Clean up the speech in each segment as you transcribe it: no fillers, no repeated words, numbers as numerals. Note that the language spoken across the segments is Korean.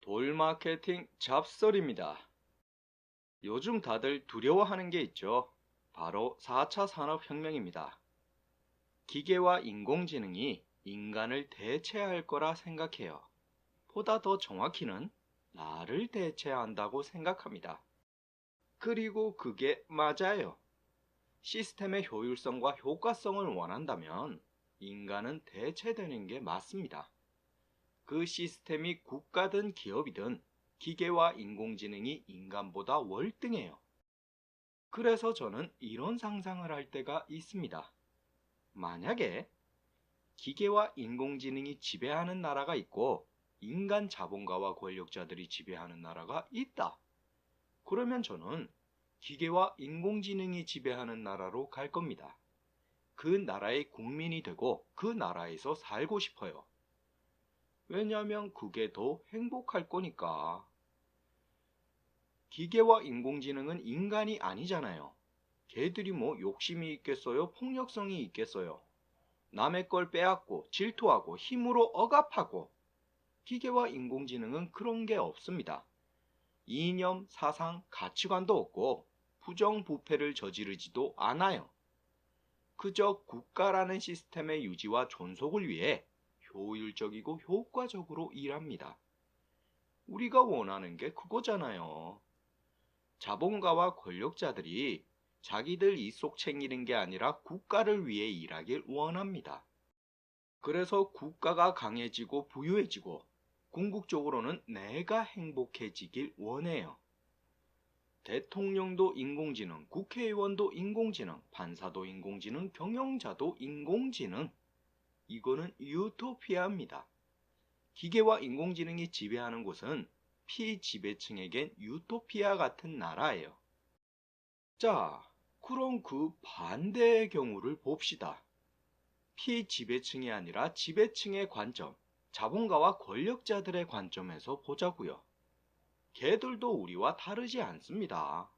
돌마케팅 잡설입니다. 요즘 다들 두려워하는 게 있죠. 바로 4차 산업혁명입니다. 기계와 인공지능이 인간을 대체할 거라 생각해요. 보다 더 정확히는 나를 대체한다고 생각합니다. 그리고 그게 맞아요. 시스템의 효율성과 효과성을 원한다면 인간은 대체되는 게 맞습니다. 그 시스템이 국가든 기업이든 기계와 인공지능이 인간보다 월등해요. 그래서 저는 이런 상상을 할 때가 있습니다. 만약에 기계와 인공지능이 지배하는 나라가 있고 인간 자본가와 권력자들이 지배하는 나라가 있다. 그러면 저는 기계와 인공지능이 지배하는 나라로 갈 겁니다. 그 나라의 국민이 되고 그 나라에서 살고 싶어요. 왜냐하면 그게 더 행복할 거니까. 기계와 인공지능은 인간이 아니잖아요. 걔들이 뭐 욕심이 있겠어요? 폭력성이 있겠어요? 남의 걸 빼앗고 질투하고 힘으로 억압하고. 기계와 인공지능은 그런 게 없습니다. 이념, 사상, 가치관도 없고 부정부패를 저지르지도 않아요. 그저 국가라는 시스템의 유지와 존속을 위해 효율적이고 효과적으로 일합니다. 우리가 원하는 게 그거잖아요. 자본가와 권력자들이 자기들 이속 챙기는 게 아니라 국가를 위해 일하길 원합니다. 그래서 국가가 강해지고 부유해지고 궁극적으로는 내가 행복해지길 원해요. 대통령도 인공지능, 국회의원도 인공지능, 판사도 인공지능, 경영자도 인공지능. 이거는 유토피아입니다. 기계와 인공지능이 지배하는 곳은 피지배층에겐 유토피아 같은 나라예요. 자, 그럼 그 반대의 경우를 봅시다. 피지배층이 아니라 지배층의 관점, 자본가와 권력자들의 관점에서 보자고요. 걔들도 우리와 다르지 않습니다.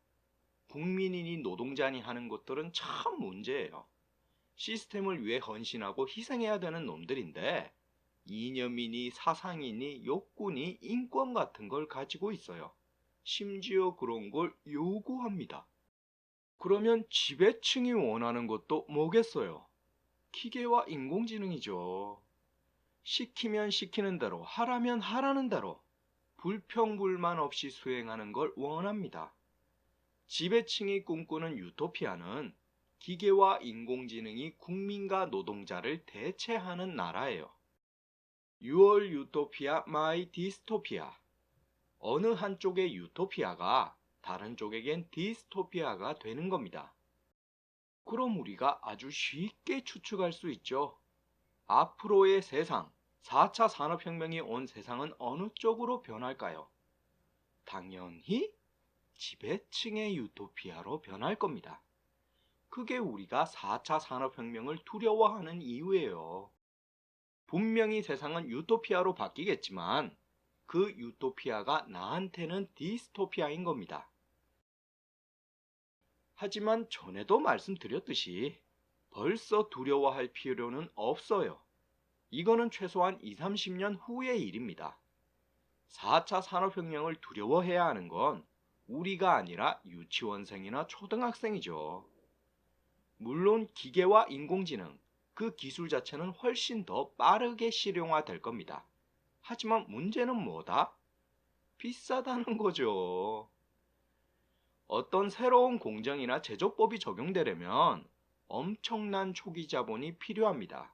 국민이니 노동자니 하는 것들은 참 문제예요. 시스템을 위해 헌신하고 희생해야 되는 놈들인데 이념이니 사상이니 욕구니 인권 같은 걸 가지고 있어요. 심지어 그런 걸 요구합니다. 그러면 지배층이 원하는 것도 뭐겠어요? 기계와 인공지능이죠. 시키면 시키는 대로, 하라면 하라는 대로 불평불만 없이 수행하는 걸 원합니다. 지배층이 꿈꾸는 유토피아는 기계와 인공지능이 국민과 노동자를 대체하는 나라예요. 6월 유토피아 마이 디스토피아. 어느 한쪽의 유토피아가 다른 쪽에겐 디스토피아가 되는 겁니다. 그럼 우리가 아주 쉽게 추측할 수 있죠. 앞으로의 세상, 4차 산업혁명이 온 세상은 어느 쪽으로 변할까요? 당연히 지배층의 유토피아로 변할 겁니다. 그게 우리가 4차 산업혁명을 두려워하는 이유예요. 분명히 세상은 유토피아로 바뀌겠지만 그 유토피아가 나한테는 디스토피아인 겁니다. 하지만 전에도 말씀드렸듯이 벌써 두려워할 필요는 없어요. 이거는 최소한 20, 30년 후의 일입니다. 4차 산업혁명을 두려워해야 하는 건 우리가 아니라 유치원생이나 초등학생이죠. 물론 기계와 인공지능, 그 기술 자체는 훨씬 더 빠르게 실용화될 겁니다. 하지만 문제는 뭐다? 비싸다는 거죠. 어떤 새로운 공정이나 제조법이 적용되려면 엄청난 초기 자본이 필요합니다.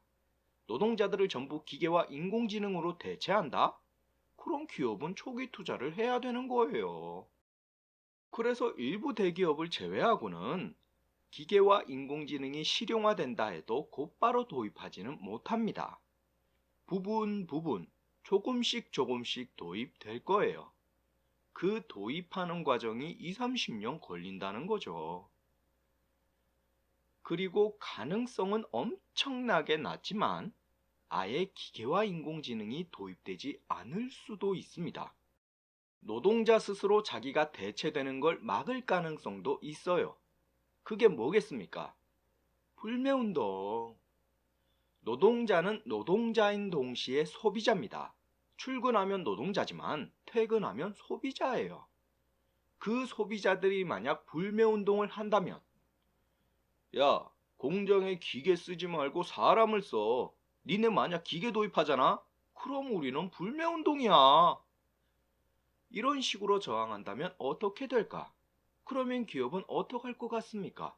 노동자들을 전부 기계와 인공지능으로 대체한다? 그럼 기업은 초기 투자를 해야 되는 거예요. 그래서 일부 대기업을 제외하고는 기계와 인공지능이 실용화된다 해도 곧바로 도입하지는 못합니다. 부분 조금씩 도입될 거예요. 그 도입하는 과정이 20, 30년 걸린다는 거죠. 그리고 가능성은 엄청나게 낮지만 아예 기계와 인공지능이 도입되지 않을 수도 있습니다. 노동자 스스로 자기가 대체되는 걸 막을 가능성도 있어요. 그게 뭐겠습니까? 불매운동. 노동자는 노동자인 동시에 소비자입니다. 출근하면 노동자지만 퇴근하면 소비자예요. 그 소비자들이 만약 불매운동을 한다면, 야, 공장에 기계 쓰지 말고 사람을 써. 니네 만약 기계 도입하잖아? 그럼 우리는 불매운동이야. 이런 식으로 저항한다면 어떻게 될까? 그러면 기업은 어떡할 것 같습니까?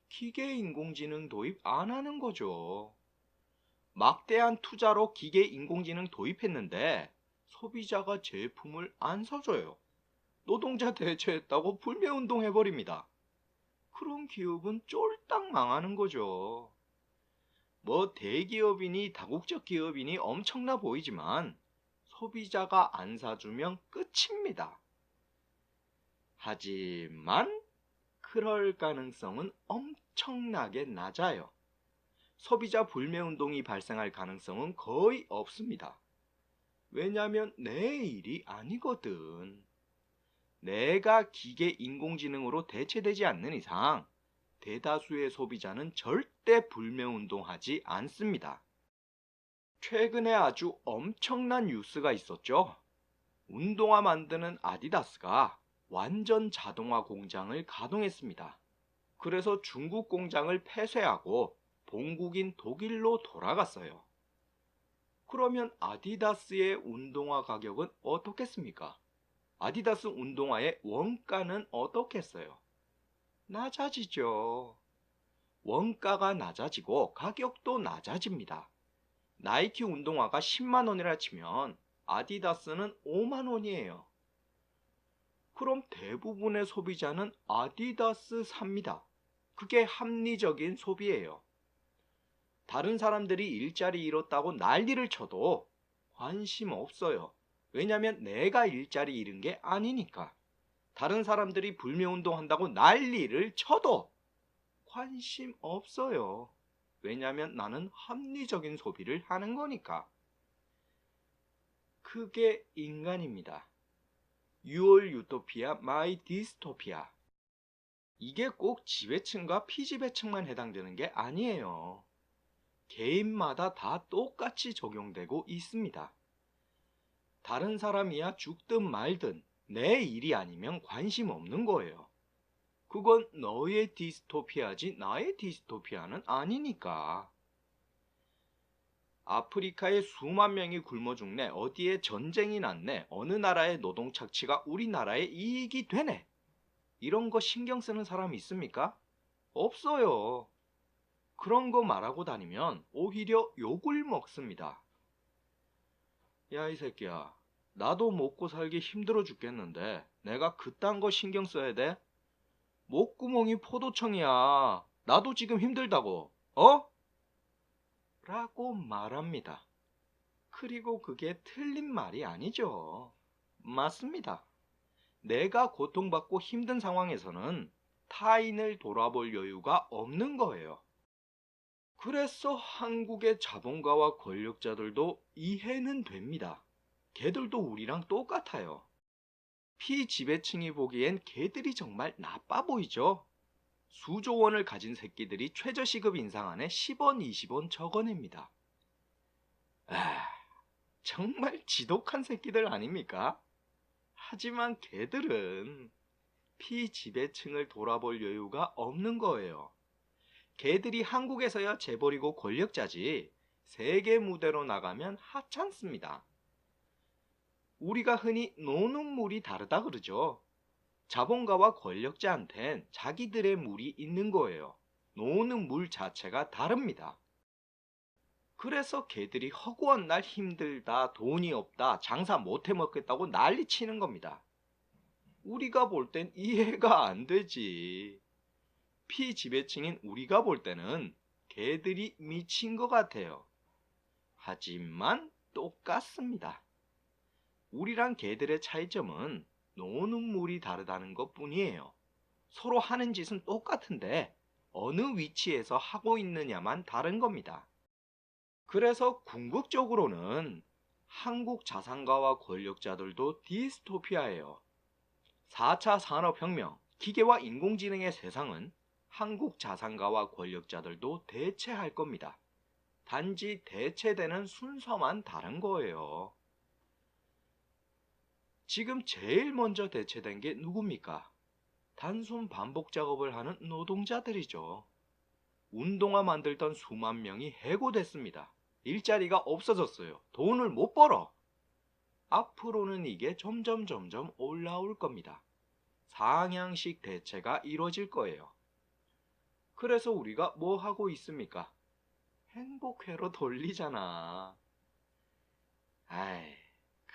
기계 인공지능 도입 안 하는 거죠. 막대한 투자로 기계 인공지능 도입했는데 소비자가 제품을 안 사줘요. 노동자 대체했다고 불매운동 해버립니다. 그런 기업은 쫄딱 망하는 거죠. 뭐 대기업이니 다국적 기업이니 엄청나 보이지만 소비자가 안 사주면 끝입니다. 하지만 그럴 가능성은 엄청나게 낮아요. 소비자 불매운동이 발생할 가능성은 거의 없습니다. 왜냐하면 내 일이 아니거든. 내가 기계 인공지능으로 대체되지 않는 이상 대다수의 소비자는 절대 불매운동하지 않습니다. 최근에 아주 엄청난 뉴스가 있었죠. 운동화 만드는 아디다스가 완전 자동화 공장을 가동했습니다. 그래서 중국 공장을 폐쇄하고 본국인 독일로 돌아갔어요. 그러면 아디다스의 운동화 가격은 어떻겠습니까? 아디다스 운동화의 원가는 어떻겠어요? 낮아지죠. 원가가 낮아지고 가격도 낮아집니다. 나이키 운동화가 10만 원이라 치면 아디다스는 5만 원이에요. 그럼 대부분의 소비자는 아디다스 삽니다. 그게 합리적인 소비예요. 다른 사람들이 일자리 잃었다고 난리를 쳐도 관심 없어요. 왜냐면 내가 일자리 잃은 게 아니니까. 다른 사람들이 불매운동 한다고 난리를 쳐도 관심 없어요. 왜냐면 나는 합리적인 소비를 하는 거니까. 그게 인간입니다. Your Utopia, My Dystopia. 이게 꼭 지배층과 피지배층만 해당되는 게 아니에요. 개인마다 다 똑같이 적용되고 있습니다. 다른 사람이야 죽든 말든 내 일이 아니면 관심 없는 거예요. 그건 너의 디스토피아지 나의 디스토피아는 아니니까. 아프리카에 수만 명이 굶어 죽네, 어디에 전쟁이 났네, 어느 나라의 노동 착취가 우리나라의 이익이 되네. 이런 거 신경 쓰는 사람 있습니까? 없어요. 그런 거 말하고 다니면 오히려 욕을 먹습니다. 야, 이 새끼야. 나도 먹고 살기 힘들어 죽겠는데 내가 그딴 거 신경 써야 돼? 목구멍이 포도청이야. 나도 지금 힘들다고. 어? 라고 말합니다. 그리고 그게 틀린 말이 아니죠. 맞습니다. 내가 고통받고 힘든 상황에서는 타인을 돌아볼 여유가 없는 거예요. 그래서 한국의 자본가와 권력자들도 이해는 됩니다. 걔들도 우리랑 똑같아요. 피지배층이 보기엔 걔들이 정말 나빠 보이죠? 수조 원을 가진 새끼들이 최저시급 인상안에 10원, 20원 적어냅니다. 정말 지독한 새끼들 아닙니까? 하지만 걔들은 피지배층을 돌아볼 여유가 없는 거예요. 걔들이 한국에서야 재벌이고 권력자지 세계 무대로 나가면 하찮습니다. 우리가 흔히 노는 물이 다르다 그러죠. 자본가와 권력자한텐 자기들의 물이 있는 거예요. 노는 물 자체가 다릅니다. 그래서 걔들이 허구한 날 힘들다, 돈이 없다, 장사 못해 먹겠다고 난리 치는 겁니다. 우리가 볼 땐 이해가 안 되지. 피지배층인 우리가 볼 때는 걔들이 미친 것 같아요. 하지만 똑같습니다. 우리랑 걔들의 차이점은 노는 물이 다르다는 것 뿐이에요. 서로 하는 짓은 똑같은데 어느 위치에서 하고 있느냐만 다른 겁니다. 그래서 궁극적으로는 한국 자산가와 권력자들도 디스토피아예요. 4차 산업혁명, 기계와 인공지능의 세상은 한국 자산가와 권력자들도 대체할 겁니다. 단지 대체되는 순서만 다른 거예요. 지금 제일 먼저 대체된 게 누굽니까? 단순 반복 작업을 하는 노동자들이죠. 운동화 만들던 수만 명이 해고됐습니다. 일자리가 없어졌어요. 돈을 못 벌어. 앞으로는 이게 점점 올라올 겁니다. 상향식 대체가 이루어질 거예요. 그래서 우리가 뭐 하고 있습니까? 행복회로 돌리잖아. 아이,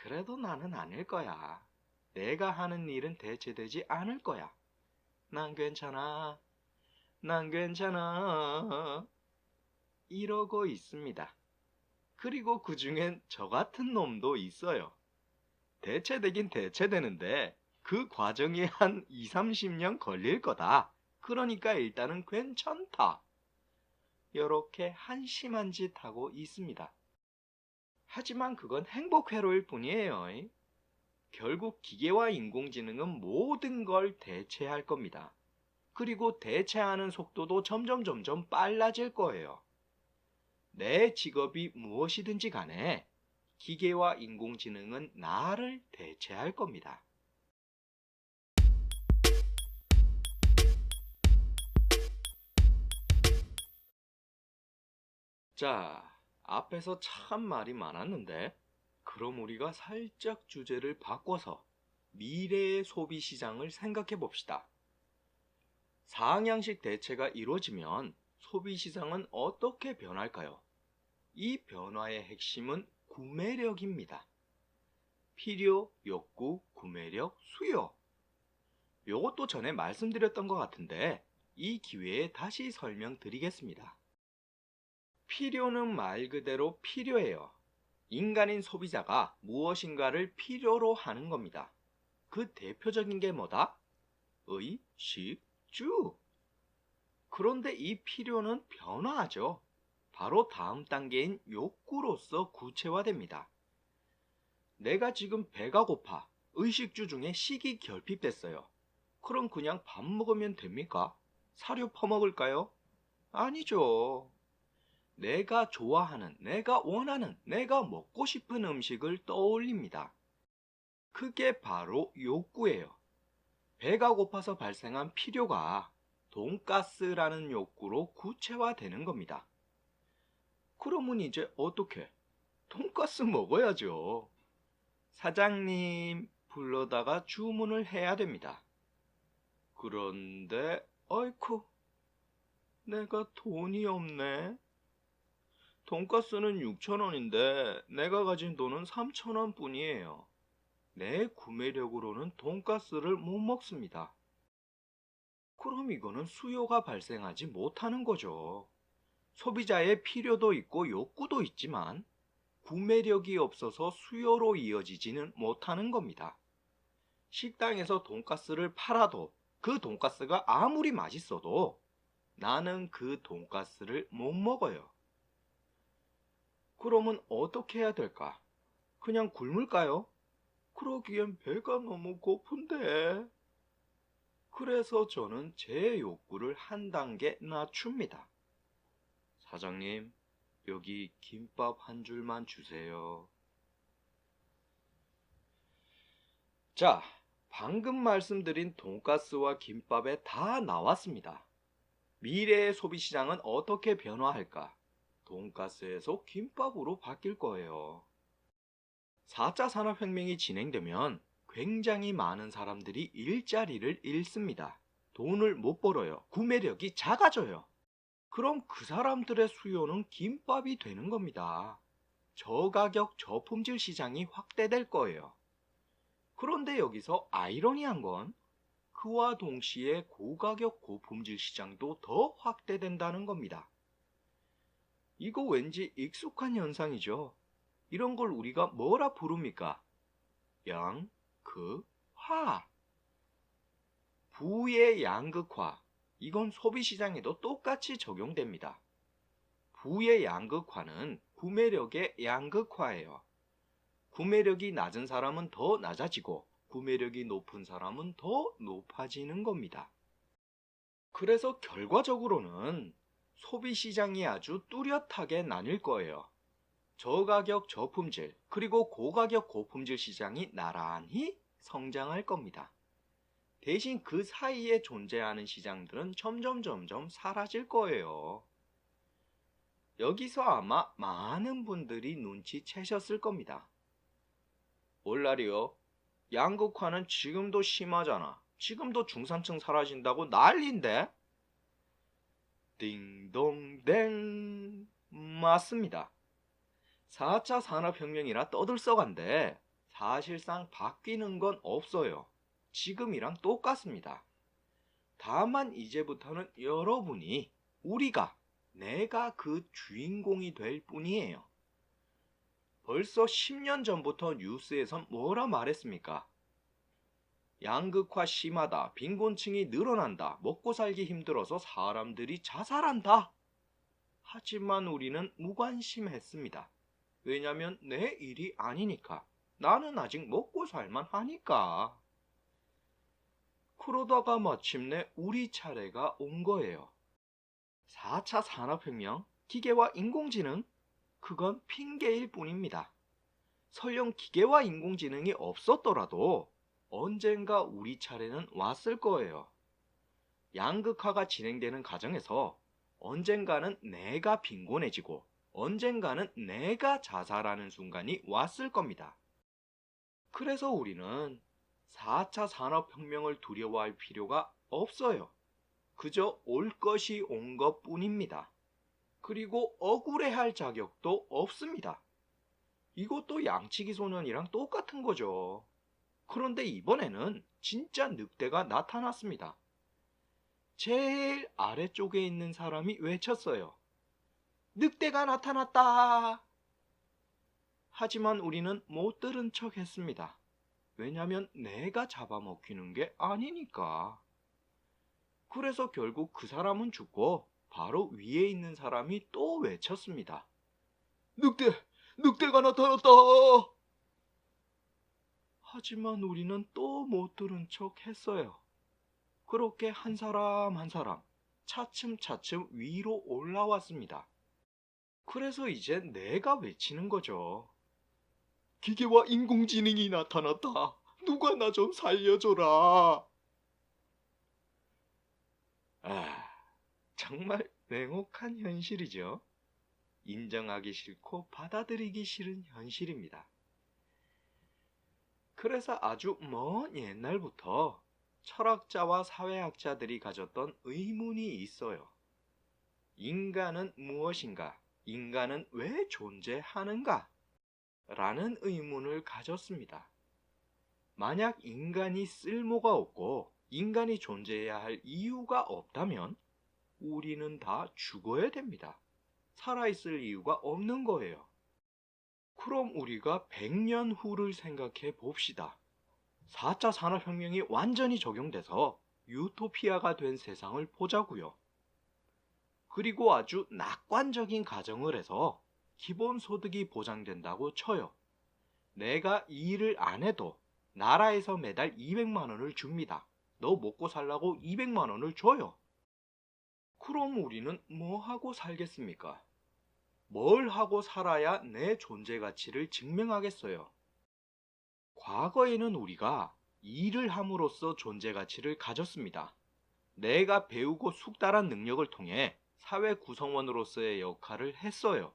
그래도 나는 아닐 거야. 내가 하는 일은 대체되지 않을 거야. 난 괜찮아. 난 괜찮아. 이러고 있습니다. 그리고 그중엔 저 같은 놈도 있어요. 대체되긴 대체되는데 그 과정이 한 2, 30년 걸릴 거다. 그러니까 일단은 괜찮다. 이렇게 한심한 짓 하고 있습니다. 하지만 그건 행복회로일 뿐이에요. 결국 기계와 인공지능은 모든 걸 대체할 겁니다. 그리고 대체하는 속도도 점점 빨라질 거예요. 내 직업이 무엇이든지 간에 기계와 인공지능은 나를 대체할 겁니다. 자, 앞에서 참 말이 많았는데, 그럼 우리가 살짝 주제를 바꿔서 미래의 소비 시장을 생각해 봅시다. 상향식 대체가 이루어지면 소비 시장은 어떻게 변할까요? 이 변화의 핵심은 구매력입니다. 필요, 욕구, 구매력, 수요. 요것도 전에 말씀드렸던 것 같은데 이 기회에 다시 설명드리겠습니다. 필요는 말 그대로 필요해요. 인간인 소비자가 무엇인가를 필요로 하는 겁니다. 그 대표적인 게 뭐다? 의, 식, 주. 그런데 이 필요는 변화하죠. 바로 다음 단계인 욕구로서 구체화됩니다. 내가 지금 배가 고파. 의식주 중에 식이 결핍됐어요. 그럼 그냥 밥 먹으면 됩니까? 사료 퍼먹을까요? 아니죠. 내가 좋아하는, 내가 원하는, 내가 먹고 싶은 음식을 떠올립니다. 그게 바로 욕구예요. 배가 고파서 발생한 필요가 돈가스라는 욕구로 구체화되는 겁니다. 그러면 이제 어떻게? 돈가스 먹어야죠. 사장님 불러다가 주문을 해야 됩니다. 그런데 아이쿠, 내가 돈이 없네. 돈가스는 6,000원인데 내가 가진 돈은 3,000원 뿐이에요. 내 구매력으로는 돈가스를 못 먹습니다. 그럼 이거는 수요가 발생하지 못하는 거죠. 소비자의 필요도 있고 욕구도 있지만 구매력이 없어서 수요로 이어지지는 못하는 겁니다. 식당에서 돈가스를 팔아도 그 돈가스가 아무리 맛있어도 나는 그 돈가스를 못 먹어요. 그러면 어떻게 해야 될까? 그냥 굶을까요? 그러기엔 배가 너무 고픈데. 그래서 저는 제 욕구를 한 단계 낮춥니다. 사장님, 여기 김밥 한 줄만 주세요. 자, 방금 말씀드린 돈가스와 김밥에 다 나왔습니다. 미래의 소비시장은 어떻게 변화할까? 돈가스에서 김밥으로 바뀔 거예요. 4차 산업혁명이 진행되면 굉장히 많은 사람들이 일자리를 잃습니다. 돈을 못 벌어요. 구매력이 작아져요. 그럼 그 사람들의 수요는 김밥이 되는 겁니다. 저가격 저품질 시장이 확대될 거예요. 그런데 여기서 아이러니한 건 그와 동시에 고가격 고품질 시장도 더 확대된다는 겁니다. 이거 왠지 익숙한 현상이죠. 이런 걸 우리가 뭐라 부릅니까? 양극화. 부의 양극화. 이건 소비시장에도 똑같이 적용됩니다. 부의 양극화는 구매력의 양극화예요. 구매력이 낮은 사람은 더 낮아지고 구매력이 높은 사람은 더 높아지는 겁니다. 그래서 결과적으로는 소비시장이 아주 뚜렷하게 나뉠 거예요. 저가격 저품질 그리고 고가격 고품질 시장이 나란히 성장할 겁니다. 대신 그 사이에 존재하는 시장들은 점점 사라질 거예요. 여기서 아마 많은 분들이 눈치채셨을 겁니다. 몰라리요? 양극화는 지금도 심하잖아. 지금도 중산층 사라진다고 난리인데? 딩동댕. 맞습니다. 4차 산업혁명이라 떠들썩한데 사실상 바뀌는 건 없어요. 지금이랑 똑같습니다. 다만 이제부터는 여러분이, 우리가, 내가 그 주인공이 될 뿐이에요. 벌써 10년 전부터 뉴스에선 뭐라 말했습니까? 양극화 심하다, 빈곤층이 늘어난다, 먹고 살기 힘들어서 사람들이 자살한다. 하지만 우리는 무관심했습니다. 왜냐면 내 일이 아니니까. 나는 아직 먹고 살만 하니까. 그러다가 마침내 우리 차례가 온 거예요. 4차 산업혁명, 기계와 인공지능, 그건 핑계일 뿐입니다. 설령 기계와 인공지능이 없었더라도 언젠가 우리 차례는 왔을 거예요. 양극화가 진행되는 과정에서 언젠가는 내가 빈곤해지고 언젠가는 내가 자살하는 순간이 왔을 겁니다. 그래서 우리는 4차 산업혁명을 두려워할 필요가 없어요. 그저 올 것이 온 것뿐입니다. 그리고 억울해할 자격도 없습니다. 이것도 양치기 소년이랑 똑같은 거죠. 그런데 이번에는 진짜 늑대가 나타났습니다. 제일 아래쪽에 있는 사람이 외쳤어요. 늑대가 나타났다! 하지만 우리는 못 들은 척 했습니다. 왜냐면 내가 잡아먹히는 게 아니니까. 그래서 결국 그 사람은 죽고 바로 위에 있는 사람이 또 외쳤습니다. 늑대가 나타났다! 하지만 우리는 또 못 들은 척 했어요. 그렇게 한 사람 한 사람 차츰차츰 위로 올라왔습니다. 그래서 이제 내가 외치는 거죠. 기계와 인공지능이 나타났다. 누가 나 좀 살려줘라. 정말 냉혹한 현실이죠. 인정하기 싫고 받아들이기 싫은 현실입니다. 그래서 아주 먼 옛날부터 철학자와 사회학자들이 가졌던 의문이 있어요. 인간은 무엇인가? 인간은 왜 존재하는가? 라는 의문을 가졌습니다. 만약 인간이 쓸모가 없고 인간이 존재해야 할 이유가 없다면 우리는 다 죽어야 됩니다. 살아있을 이유가 없는 거예요. 그럼 우리가 100년 후를 생각해 봅시다. 4차 산업혁명이 완전히 적용돼서 유토피아가 된 세상을 보자고요. 그리고 아주 낙관적인 가정을 해서 기본소득이 보장된다고 쳐요. 내가 일을 안 해도 나라에서 매달 200만 원을 줍니다. 너 먹고 살라고 200만 원을 줘요. 그럼 우리는 뭐 하고 살겠습니까? 뭘 하고 살아야 내 존재 가치를 증명하겠어요? 과거에는 우리가 일을 함으로써 존재 가치를 가졌습니다. 내가 배우고 숙달한 능력을 통해 사회 구성원으로서의 역할을 했어요.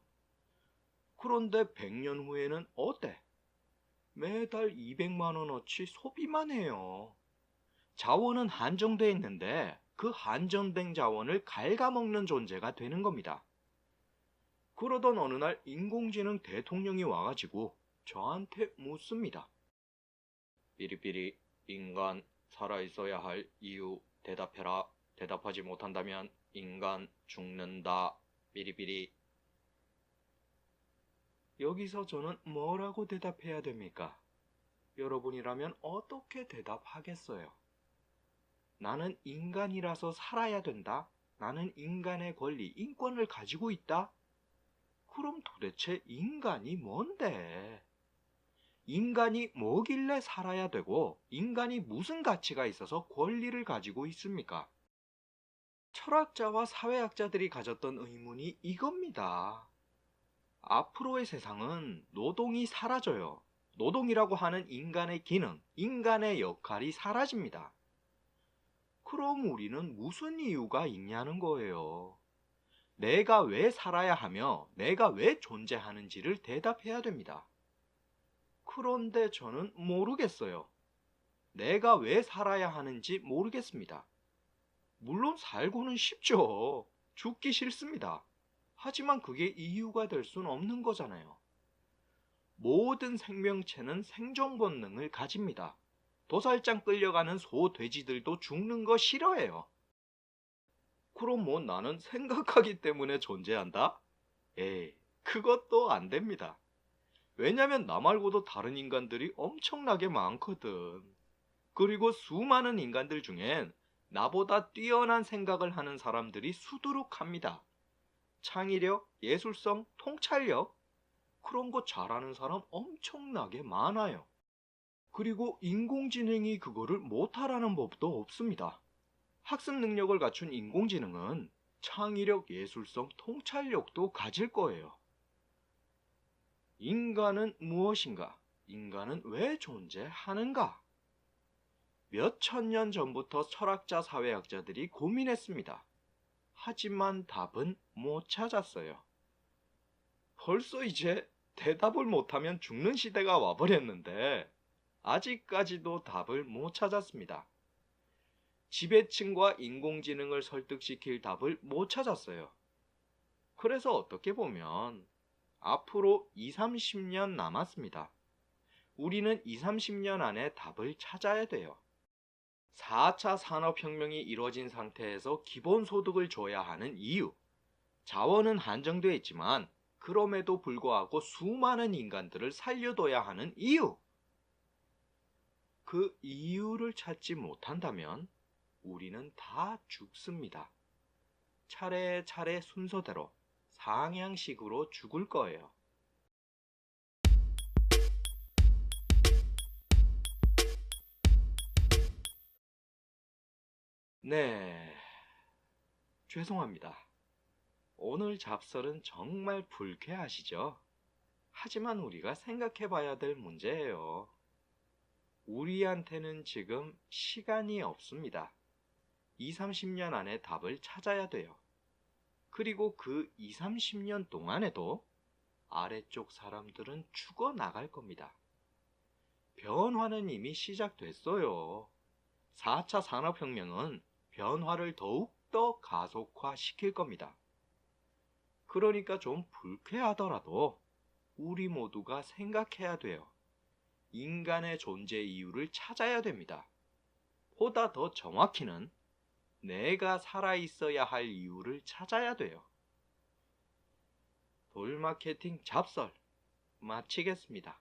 그런데 100년 후에는 어때? 매달 200만 원어치 소비만 해요. 자원은 한정돼 있는데 그 한정된 자원을 갉아먹는 존재가 되는 겁니다. 그러던 어느 날 인공지능 대통령이 와가지고 저한테 묻습니다. 삐리삐리, 인간 살아있어야 할 이유 대답해라. 대답하지 못한다면 인간 죽는다. 삐리삐리. 여기서 저는 뭐라고 대답해야 됩니까? 여러분이라면 어떻게 대답하겠어요? 나는 인간이라서 살아야 된다. 나는 인간의 권리, 인권을 가지고 있다. 그럼 도대체 인간이 뭔데? 인간이 뭐길래 살아야 되고 인간이 무슨 가치가 있어서 권리를 가지고 있습니까? 철학자와 사회학자들이 가졌던 의문이 이겁니다. 앞으로의 세상은 노동이 사라져요. 노동이라고 하는 인간의 기능, 인간의 역할이 사라집니다. 그럼 우리는 무슨 이유가 있냐는 거예요. 내가 왜 살아야 하며 내가 왜 존재하는지를 대답해야 됩니다. 그런데 저는 모르겠어요. 내가 왜 살아야 하는지 모르겠습니다. 물론 살고는 싶죠. 죽기 싫습니다. 하지만 그게 이유가 될 순 없는 거잖아요. 모든 생명체는 생존 본능을 가집니다. 도살장 끌려가는 소, 돼지들도 죽는 거 싫어해요. 그럼 뭐 나는 생각하기 때문에 존재한다? 에이, 그것도 안 됩니다. 왜냐면 나 말고도 다른 인간들이 엄청나게 많거든. 그리고 수많은 인간들 중엔 나보다 뛰어난 생각을 하는 사람들이 수두룩합니다. 창의력, 예술성, 통찰력, 그런 거 잘하는 사람 엄청나게 많아요. 그리고 인공지능이 그거를 못하라는 법도 없습니다. 학습 능력을 갖춘 인공지능은 창의력, 예술성, 통찰력도 가질 거예요. 인간은 무엇인가? 인간은 왜 존재하는가? 몇 천 년 전부터 철학자, 사회학자들이 고민했습니다. 하지만 답은 못 찾았어요. 벌써 이제 대답을 못하면 죽는 시대가 와버렸는데 아직까지도 답을 못 찾았습니다. 지배층과 인공지능을 설득시킬 답을 못 찾았어요. 그래서 어떻게 보면 앞으로 2, 30년 남았습니다. 우리는 2, 30년 안에 답을 찾아야 돼요. 4차 산업혁명이 이루어진 상태에서 기본소득을 줘야 하는 이유. 자원은 한정되어 있지만 그럼에도 불구하고 수많은 인간들을 살려둬야 하는 이유. 그 이유를 찾지 못한다면 우리는 다 죽습니다. 차례차례 순서대로 상향식으로 죽을 거예요. 네, 죄송합니다. 오늘 잡설은 정말 불쾌하시죠? 하지만 우리가 생각해 봐야 될 문제예요. 우리한테는 지금 시간이 없습니다. 2, 30년 안에 답을 찾아야 돼요. 그리고 그 2, 30년 동안에도 아래쪽 사람들은 죽어나갈 겁니다. 변화는 이미 시작됐어요. 4차 산업혁명은 변화를 더욱더 가속화시킬 겁니다. 그러니까 좀 불쾌하더라도 우리 모두가 생각해야 돼요. 인간의 존재 이유를 찾아야 됩니다. 보다 더 정확히는 내가 살아있어야 할 이유를 찾아야 돼요. 돌마케팅 잡설 마치겠습니다.